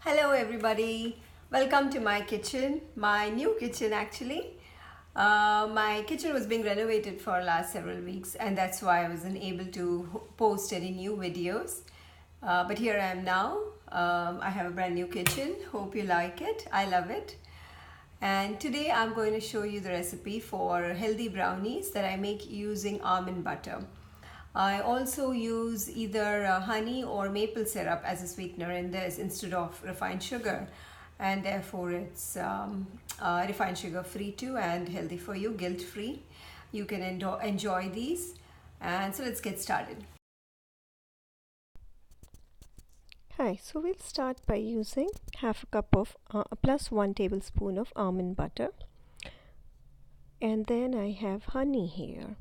Hello everybody, welcome to my kitchen, my new kitchen actually. My kitchen was being renovated for last several weeks and that's why I wasn't able to post any new videos. But here I am now. I have a brand new kitchen, hope you like it, I love it. And today I'm going to show you the recipe for healthy brownies that I make using almond butter. I also use either honey or maple syrup as a sweetener in this instead of refined sugar, and therefore it's refined sugar free too and healthy for you, guilt free. You can enjoy these, and so let's get started. Hi, so we'll start by using half a cup of plus 1 tablespoon of almond butter, and then I have honey here.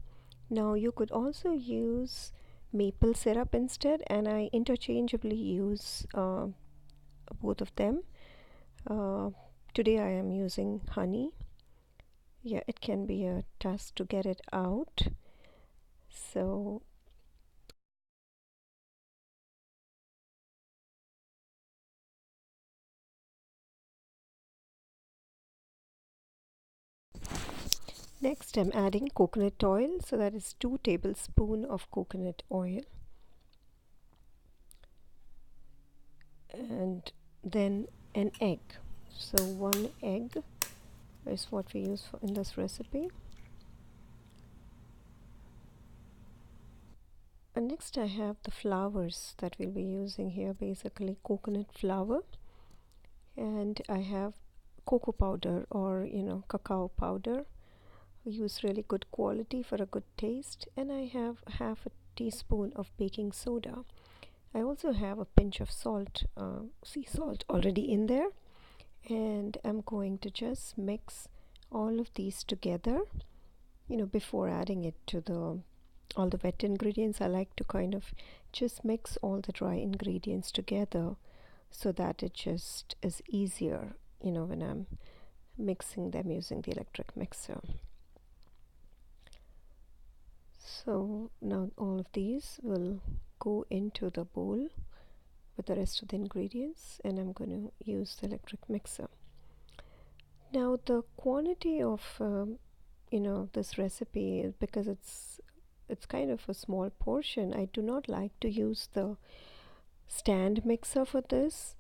Now you could also use maple syrup instead, and I interchangeably use both of them. uh, Today I am using honey. Yeah, it can be a task to get it out, so next I'm adding coconut oil, so that is 2 tablespoons of coconut oil, and then an egg. So 1 egg is what we use in this recipe. And next I have the flours that we'll be using here, basically coconut flour, and I have cocoa powder, or cacao powder. We use really good quality for a good taste, and I have half a teaspoon of baking soda. I also have a pinch of salt, sea salt, already in there, and I'm going to just mix all of these together. Before adding it to the all the wet ingredients, I like to kind of just mix all the dry ingredients together so that it just is easier, when I'm mixing them using the electric mixer. So now all of these will go into the bowl with the rest of the ingredients, and I'm going to use the electric mixer. Now the quantity of this recipe, because it's kind of a small portion, I do not like to use the stand mixer for this,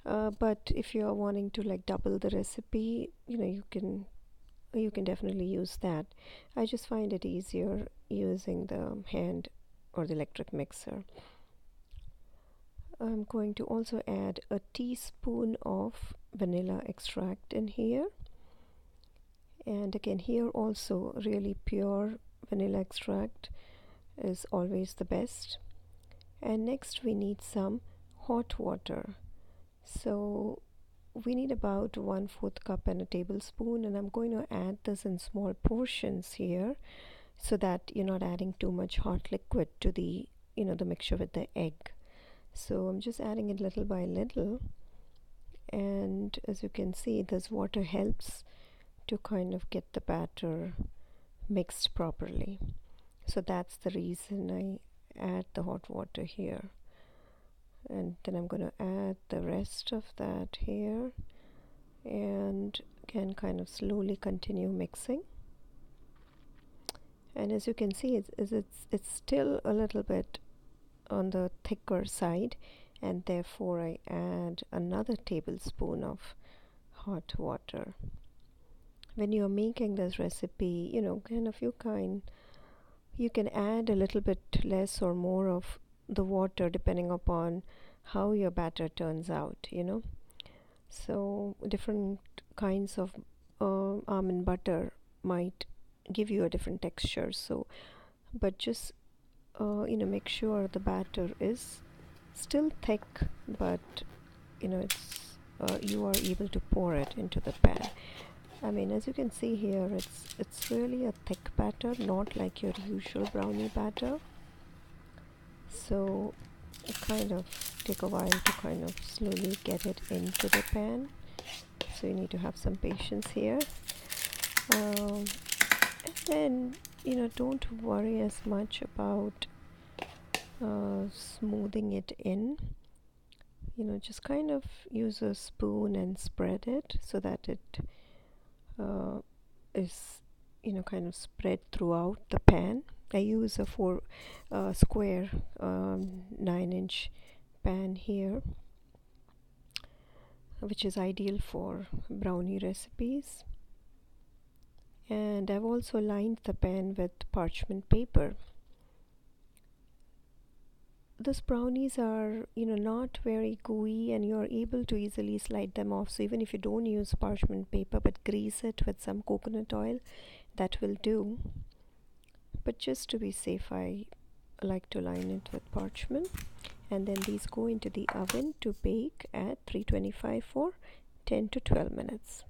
but if you are wanting to like double the recipe, you can definitely use that. I just find it easier using the hand or the electric mixer. I'm going to also add a teaspoon of vanilla extract in here, and again here also really pure vanilla extract is always the best. And next we need some hot water. So we need about 1/4 cup and a tablespoon, and I'm going to add this in small portions here so that you're not adding too much hot liquid to the mixture with the egg. So I'm just adding it little by little, and as you can see, this water helps to kind of get the batter mixed properly. So that's the reason I add the hot water here. And then I'm going to add the rest of that here, and again kind of slowly continue mixing. And as you can see, it's still a little bit on the thicker side, and therefore I add another tablespoon of hot water. When you're making this recipe, you can add a little bit less or more of the water depending upon how your batter turns out. So different kinds of almond butter might give you a different texture. So, but just make sure the batter is still thick, but it's you are able to pour it into the pan. I mean, as you can see here, it's really a thick batter, not like your usual brownie batter. So it kind of take a while to kind of slowly get it into the pan. So you need to have some patience here. And then don't worry as much about smoothing it in. just kind of use a spoon and spread it so that it is kind of spread throughout the pan. I use a square 9-inch pan here, which is ideal for brownie recipes. And I've also lined the pan with parchment paper. These brownies are not very gooey, and you're able to easily slide them off. So even if you don't use parchment paper but grease it with some coconut oil, that will do. But just to be safe, I like to line it with parchment. And then these go into the oven to bake at 325 for 10 to 12 minutes.